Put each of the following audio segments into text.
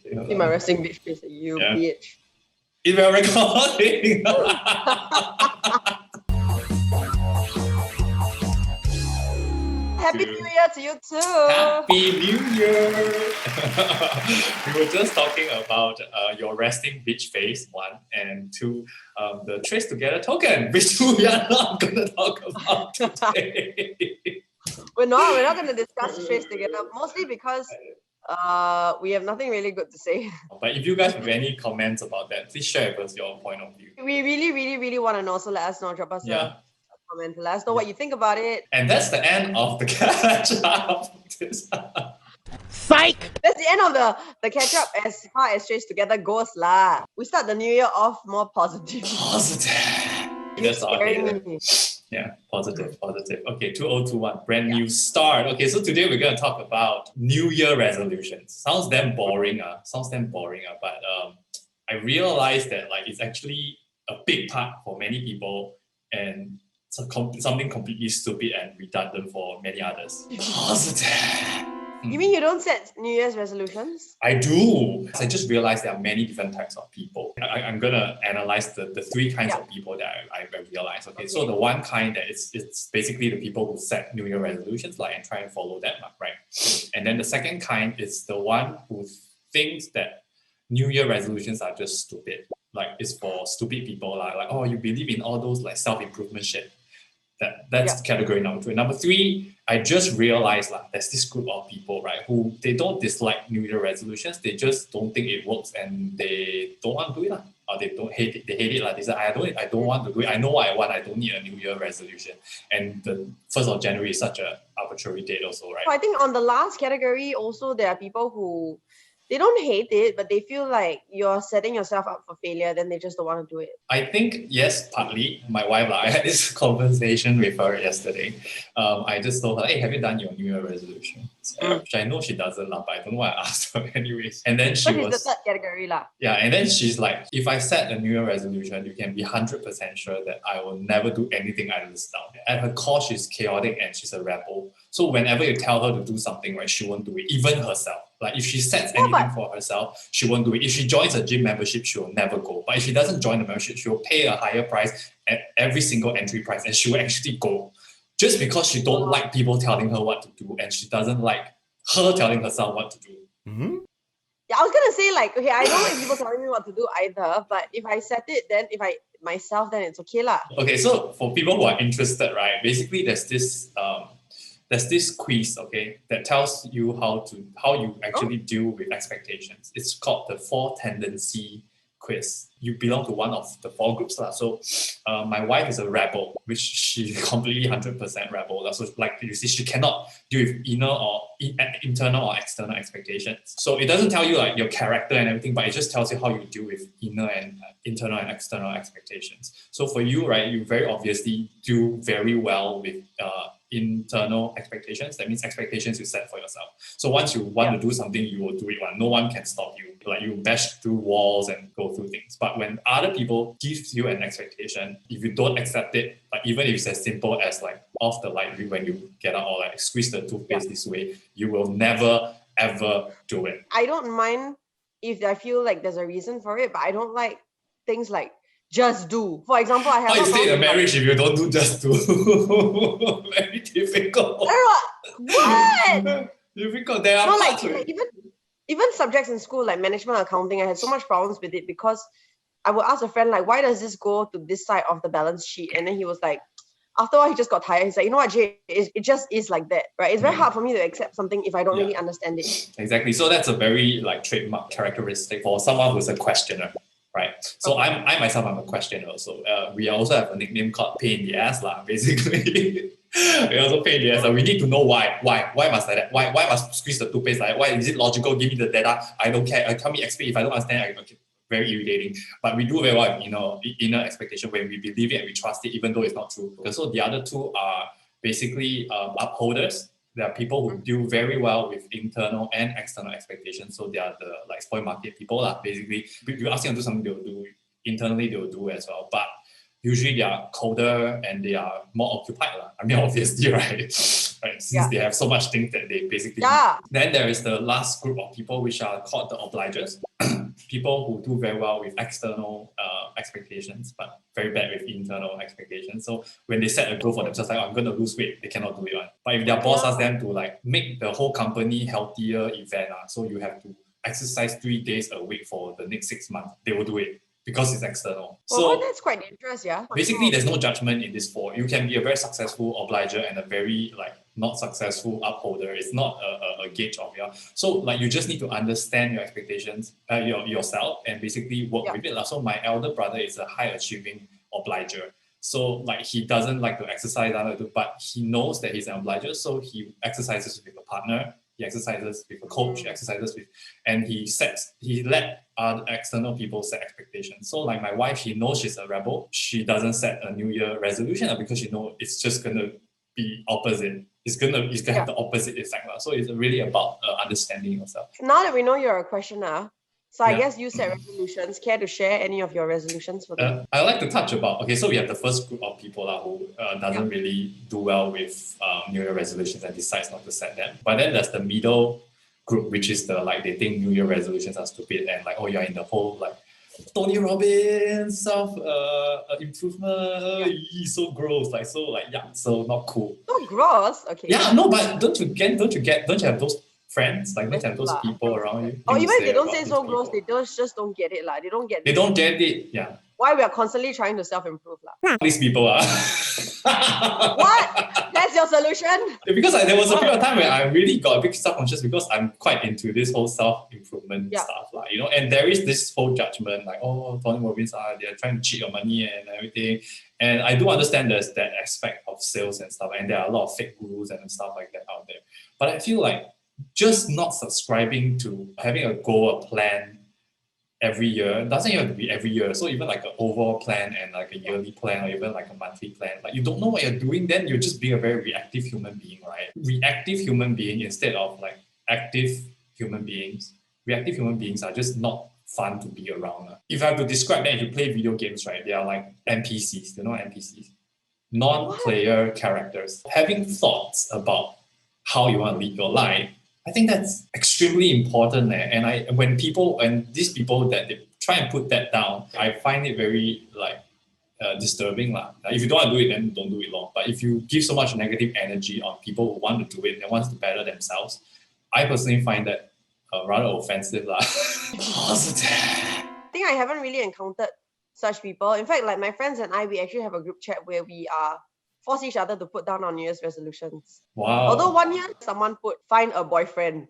See my resting bitch face at you, bitch. If we're recording. Happy New Year to you too. Happy New Year. We were just talking about your resting bitch face, 1, and 2, the Trace Together token, which we are not going to talk about today. We're not going to discuss Trace Together, mostly because we have nothing really good to say. But if you guys have any comments about that, please share with us your point of view. We really want to know, so let us know. Drop us a comment. Let us know what you think about it. And that's the end of the catch up. Psych! That's the end of the catch up as far as Trace Together goes lah. We start the new year off more positive. That's all. Yeah, positive. Okay, 2021, brand new start. Okay, so today we're going to talk about New Year resolutions. Sounds damn boring, but I realized that it's actually a big part for many people and something completely stupid and redundant for many others. Positive. You mean you don't set New Year's resolutions? I do. I just realized there are many different types of people. I'm going to analyze the 3 kinds of people that I realized. Okay, so the one kind that it's basically the people who set New Year resolutions and try and follow them, right? And then the second kind is the one who thinks that New Year resolutions are just stupid. It's for stupid people. Oh, you believe in all those self-improvement shit. That's category number 2. And number 3, I just realized there's this group of people, right, who they don't dislike New Year resolutions. They just don't think it works and they don't want to do it. Or they don't hate it. They hate it. They say, I don't want to do it. I know what I want. I don't need a New Year resolution. And the 1st of January is such an arbitrary date also, right? I think on the last category also there are people who they don't hate it, but they feel like you're setting yourself up for failure, then they just don't want to do it. I think, yes, partly. My wife, I had this conversation with her yesterday. I just told her, hey, have you done your New Year resolution? Which I know she doesn't, but I don't know why I asked her anyways. And then she was... the 3rd category. Yeah, and then she's like, if I set a New Year resolution, you can be 100% sure that I will never do anything I list down. At her core, she's chaotic and she's a rebel. So whenever you tell her to do something, right, she won't do it, even herself. If she sets anything for herself, she won't do it. If she joins a gym membership, she will never go. But if she doesn't join the membership, she will pay a higher price at every single entry price and she will actually go. Just because she don't like people telling her what to do and she doesn't like her telling herself what to do. Mm-hmm. Yeah, I was going to say okay, I don't like people telling me what to do either, but if I set it, then if I myself, then it's okay lah. Okay, so for people who are interested, right, basically there's this quiz, okay, that tells you how you actually deal with expectations. It's called the 4 tendency quiz. You belong to one of the 4 groups. So my wife is a rebel, which she's completely 100% rebel. So you see, she cannot deal with inner or internal or external expectations. So it doesn't tell you your character and everything, but it just tells you how you deal with inner and internal and external expectations. So for you, right, you very obviously do very well with internal expectations. That means expectations you set for yourself. So once you want to do something, you will do it. No one can stop you. You bash through walls and go through things. But when other people give you an expectation, if you don't accept it, even if it's as simple as off the light when you get out or squeeze the toothpaste this way, you will never ever do it. I don't mind if I feel like there's a reason for it, but I don't like things like just do. For example, I have... How you say in a marriage if you don't do just do? Very difficult. What? Difficult. There are even subjects in school like management accounting, I had so much problems with it because I would ask a friend why does this go to this side of the balance sheet? And then he was like, after a while he just got tired. He's like, you know what, Jay, it just is like that, right? It's very hard for me to accept something if I don't really understand it. Exactly. So that's a very trademark characteristic for someone who's a questioner. Right. So I myself, I'm a questioner also. We also have a nickname called pain in the ass basically. We also pain in the ass. We need to know why. Why must I that? Why must squeeze the toothpaste like that? Why is it logical? Give me the data. I don't care. Tell me explain. If I don't understand, very irritating. But we do very well in inner expectation when we believe it and we trust it, even though it's not true. So the other 2 are basically upholders. There are people who do very well with internal and external expectations. So they are the spoil market people basically. If you ask them to do something, they'll do. Internally, they'll do as well. But usually they are colder and they are more occupied. Obviously, right? right? Since they have so much things that they basically Yeah. Then there is the last group of people which are called the obligers. People who do very well with external expectations, but very bad with internal expectations. So when they set a goal for themselves, like, oh, I'm going to lose weight, they cannot do it. Right? But if their boss asks them to like make the whole company healthier event, so you have to exercise 3 days a week for the next 6 months, they will do it because it's external. Well, that's quite dangerous, yeah. Basically, there's no judgment in this four. You can be a very successful obliger and a very like not successful upholder. It's not a gauge of So like you just need to understand your expectations, yourself, and basically work with it. So my elder brother is a high achieving obliger. So like he doesn't like to exercise, but he knows that he's an obliger, so he exercises with a partner. He exercises with a coach, he exercises with, and he let other external people set expectations. So like my wife, she knows she's a rebel. She doesn't set a New Year resolution because she knows it's just gonna be opposite. It's gonna have the opposite effect. So it's really about understanding yourself. Now that we know you're a questioner, so I guess you set resolutions. Care to share any of your resolutions for me? I like to touch about, so we have the first group of people who doesn't really do well with New Year resolutions and decides not to set them. But then there's the middle group, which is they think New Year resolutions are stupid and like, you're in the whole like Tony Robbins self improvement, so gross, so not cool. So gross, okay. Yeah, no, but don't you have those friends, like don't you have those people around you? Even if they don't say so gross, they just don't get it. They don't get it, yeah. Why we are constantly trying to self-improve. These people are. What? That's your solution? Because there was a period of time where I really got a bit self-conscious because I'm quite into this whole self-improvement stuff. And there is this whole judgment, like, Tony Robbins, they're trying to cheat your money and everything. And I do understand there's that aspect of sales and stuff, and there are a lot of fake gurus and stuff like that out there. But I feel like just not subscribing to having a goal, a plan every year doesn't have to be every year. So even like an overall plan and like a yearly plan or even like a monthly plan, like you don't know what you're doing, then you're just being a very reactive human being, right? Reactive human being instead of like active human beings. Reactive human beings are just not fun to be around. If I have to describe that, if you play video games, right, they are like NPCs. You know NPCs? Non-player characters. Having thoughts about how you want to lead your life, I think that's extremely important. And when these people that they try and put that down, I find it very disturbing. If you don't want to do it, then don't do it long. But if you give so much negative energy on people who want to do it and want to better themselves, I personally find that rather offensive. Positive. I think I haven't really encountered such people. In fact, like my friends and I, we actually have a group chat where we force each other to put down our New Year's resolutions. Wow. Although one year, someone put, find a boyfriend.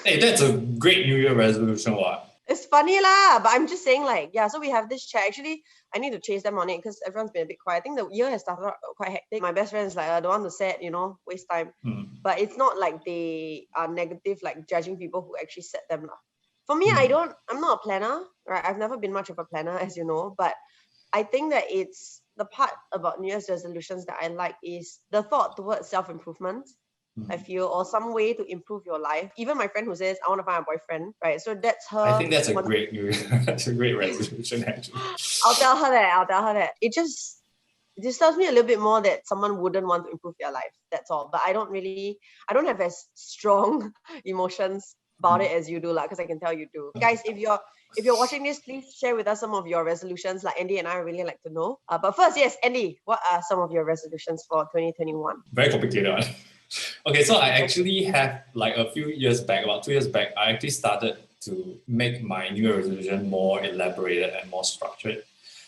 Hey, that's a great New Year resolution, what? It's funny but I'm just saying so we have this chat. Actually, I need to chase them on it because everyone's been a bit quiet. I think the year has started out quite hectic. My best friend is like, I don't want to set, waste time. But it's not like they are negative, like judging people who actually set them. For me, I'm not a planner, right? I've never been much of a planner, as you know, but I think that it's the part about New Year's resolutions that I like is the thought towards self-improvement, I feel, or some way to improve your life. Even my friend who says, I want to find a boyfriend, right? So that's her. I think that's a great New Year. That's a great resolution, actually. I'll tell her that. It just disturbs me a little bit more that someone wouldn't want to improve their life. That's all. But I don't have as strong emotions about it as you do, because I can tell you do. Guys, if you're watching this, please share with us some of your resolutions. Like Andie and I really like to know. But first, yes, Andie, what are some of your resolutions for 2021? Very complicated one. Okay, so I actually have about 2 years back, I actually started to make my New Year resolution more elaborated and more structured.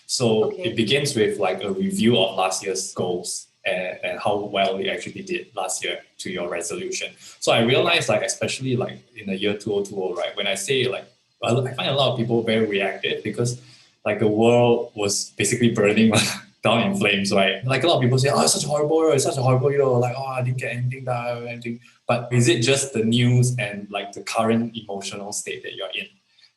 So it begins with a review of last year's goals and how well you actually did last year to your resolution. So I realized especially in the year 2020, right, when I say I find a lot of people very reactive because the world was basically burning down in flames, right? A lot of people say, it's such a horrible year, I didn't get anything done or anything. But is it just the news and the current emotional state that you're in?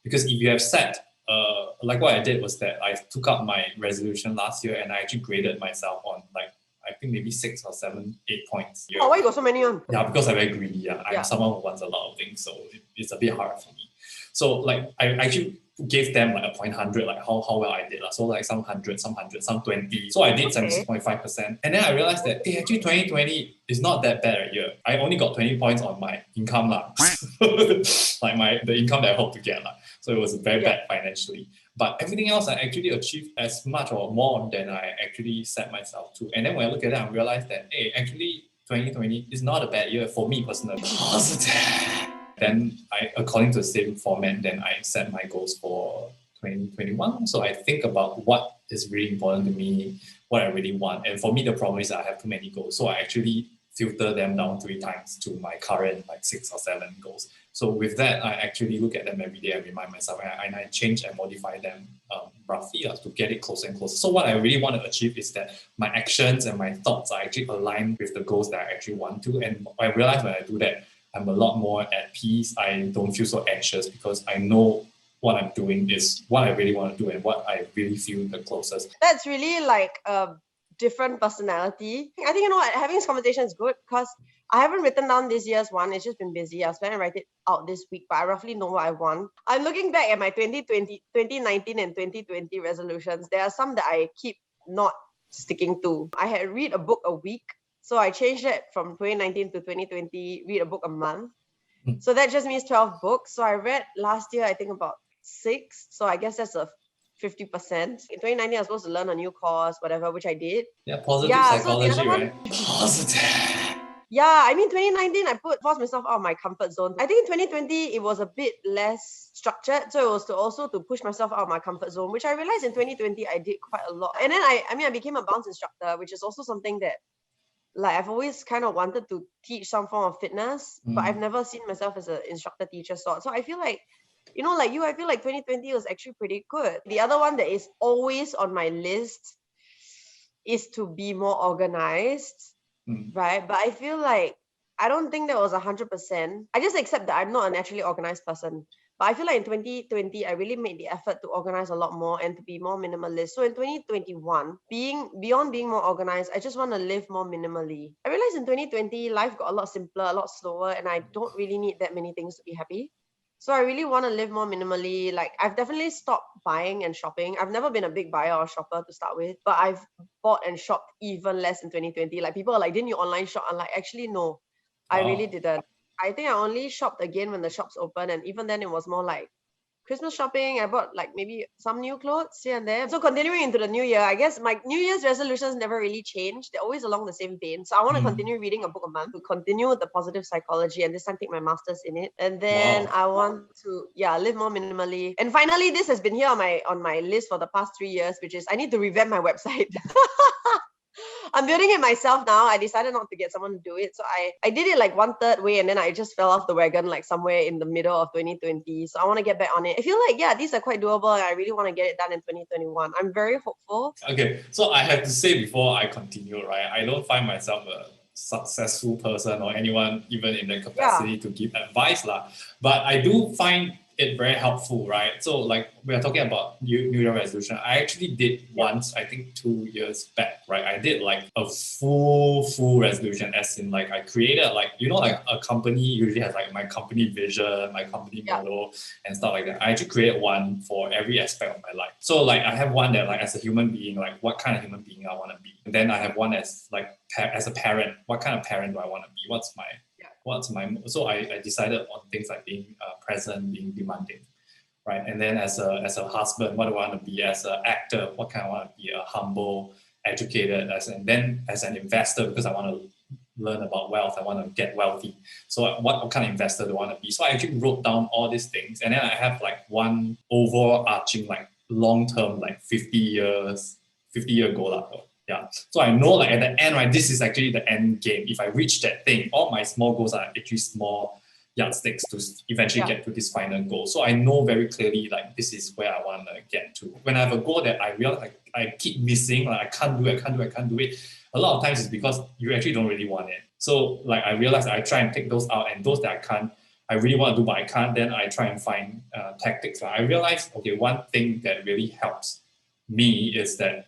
Because if you have set, what I did was that I took up my resolution last year and I actually graded myself on I think maybe 6 or 7, 8 points. Oh, why you got so many on? Yeah, because I'm very greedy. I'm someone who wants a lot of things, so it's a bit hard for me. So I actually gave them like a 0.100, like how well I did. So like some 100, some 20. So I did 76.5%. And then I realized that actually 2020 is not that bad a year. I only got 20 points on my income like the income that I hope to get. So it was very bad financially. But everything else I actually achieved as much or more than I actually set myself to. And then when I look at it, I realized that actually 2020 is not a bad year for me personally. Positive. Then according to the same format, then I set my goals for 2021. So I think about what is really important to me, what I really want. And for me, the problem is I have too many goals. So I actually filter them down 3 times to my current like 6 or 7 goals. So with that, I actually look at them every day and remind myself, and I change and modify them roughly to get it closer and closer. So what I really want to achieve is that my actions and my thoughts are actually aligned with the goals that I actually want to. And I realize when I do that, I'm a lot more at peace. I don't feel so anxious because I know what I'm doing is what I really want to do and what I really feel the closest. That's really like a different personality. I think, you know what, having this conversation is good because I haven't written down this year's one. It's just been busy. I was planning to write it out this week, but I roughly know what I want. I'm looking back at my 2019 and 2020 resolutions. There are some that I keep not sticking to. I had read a book a week. So I changed it from 2019 to 2020, read a book a month. So that just means 12 books. So I read last year, I think about 6. So I guess that's a 50%. In 2019, I was supposed to learn a new course, whatever, which I did. Yeah, positive psychology, so the other right? one, Positive. yeah, I mean, 2019, I forced myself out of my comfort zone. I think in 2020, it was a bit less structured. So it was also to push myself out of my comfort zone, which I realized in 2020, I did quite a lot. And then I became a bounce instructor, which is also something that like I've always kind of wanted to teach some form of fitness, but I've never seen myself as an instructor teacher sort. So I feel like, you know, like you, I feel like 2020 was actually pretty good. The other one that is always on my list is to be more organized, right? But I feel like I don't think that was 100%. I just accept that I'm not a naturally organized person. But I feel like in 2020, I really made the effort to organize a lot more and to be more minimalist. So in 2021, beyond being more organized, I just want to live more minimally. I realized in 2020, life got a lot simpler, a lot slower, and I don't really need that many things to be happy. So I really want to live more minimally. Like I've definitely stopped buying and shopping. I've never been a big buyer or shopper to start with, but I've bought and shopped even less in 2020. Like people are like, didn't you online shop? I'm like, actually, no, I really didn't. I think I only shopped again when the shops opened, and even then it was more like Christmas shopping. I bought like maybe some new clothes here and there. So continuing into the new year, I guess my New Year's resolutions never really change. They're always along the same vein. So I want to continue reading a book a month to continue the positive psychology and this time take my master's in it. And then I want to live more minimally. And finally, this has been here on my list for the past 3 years, which is I need to revamp my website. I'm building it myself now. I decided not to get someone to do it. So I did it like 1/3 way and then I just fell off the wagon like somewhere in the middle of 2020. So I want to get back on it. I feel like, these are quite doable and I really want to get it done in 2021. I'm very hopeful. Okay, so I have to say before I continue, right? I don't find myself a successful person or anyone even in the capacity to give advice. But I do find it very helpful, right? So like we are talking about New Year resolution. I actually did once, I think 2 years back, right? I did like a full resolution, as in like I created like, you know, like a company usually has like my company vision, my company model and stuff like that. I actually created one for every aspect of my life. So like I have one that like as a human being, like what kind of human being I want to be. And then I have one as like as a parent, what kind of parent do I want to be? So I decided on things like being present, being demanding, right? And then as a husband, what do I want to be? As an actor, what kind I want to be? A humble, educated, and then as an investor, because I want to learn about wealth, I want to get wealthy. So what kind of investor do I want to be? So I actually wrote down all these things, and then I have like one overarching like long-term like 50-year goal. Yeah. So I know like at the end, right, this is actually the end game. If I reach that thing, all my small goals are actually small yardsticks to eventually get to this final goal. So I know very clearly like this is where I want to get to. When I have a goal that I realize like I keep missing, like I can't do it. A lot of times it's because you actually don't really want it. So like I realize I try and take those out, and those that I really want to do but I can't, then I try and find tactics. I realize, okay, one thing that really helps me is that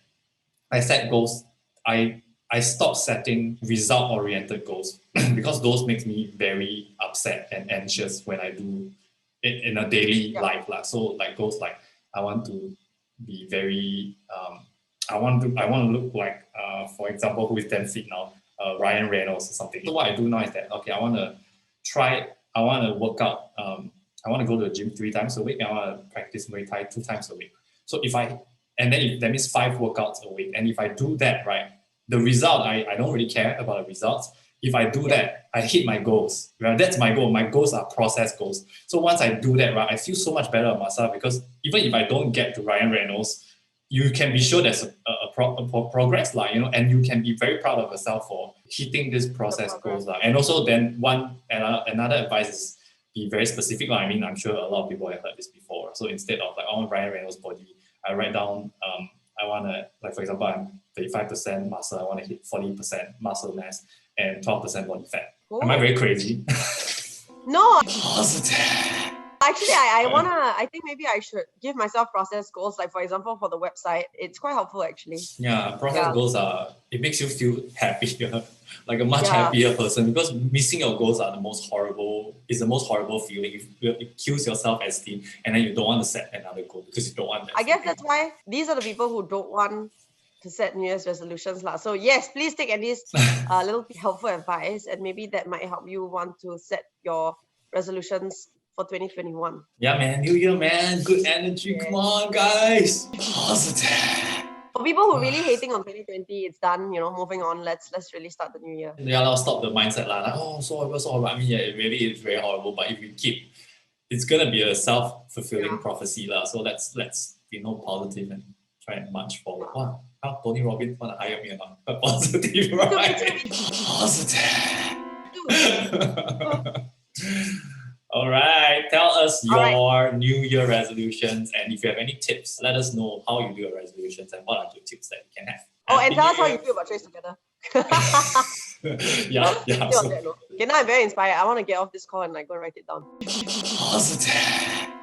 I set goals. I stop setting result-oriented goals because those makes me very upset and anxious when I do in a daily life. So like goals like I want to be very I want to look like for example, who is 10 feet now, Ryan Reynolds or something. So what I do now is that okay, I want to work out, I want to go to the gym 3 times a week, I want to practice Muay Thai 2 times a week. So that means 5 workouts a week. And if I do that, right, the result, I don't really care about the results. If I do that, I hit my goals. Right? That's my goal. My goals are process goals. So once I do that, right, I feel so much better about myself, because even if I don't get to Ryan Reynolds, you can be sure there's a progress, and you can be very proud of yourself for hitting this process goals. And also then another advice is be very specific. I mean, I'm sure a lot of people have heard this before. So instead of like, I want Ryan Reynolds' body, I write down, I want to, like for example, I'm 35% muscle, I want to hit 40% muscle mass and 12% body fat. Cool. Am I very crazy? No. Positive. Actually, I think maybe I should give myself process goals. Like for example, for the website, it's quite helpful actually. Yeah, process goals it makes you feel happier, like a much happier person, because missing your goals is the most horrible feeling. It kills your self-esteem, and then you don't want to set another goal because you don't want that. I guess that's why these are the people who don't want to set New Year's resolutions. So yes, please take Andie's little helpful advice, and maybe that might help you want to set your resolutions for 2021. Yeah, man. New Year, man. Good energy. Come on, guys. Positive. For people who are really hating on 2020, it's done. Moving on. Let's really start the new year. Yeah, I'll stop the mindset like, oh, so horrible. I mean, yeah, it really is very horrible. But if we keep, it's gonna be a self-fulfilling prophecy, So let's be positive and try and march forward. Wow. How Tony Robbins wanna hire me or not? But positive, right? Positive. All right, tell us your New Year resolutions, and if you have any tips, let us know how you do your resolutions and what are the tips that you can have. And tell us how you feel about Trace Together. yeah. Okay, now I'm very inspired. I want to get off this call and go write it down. Positive.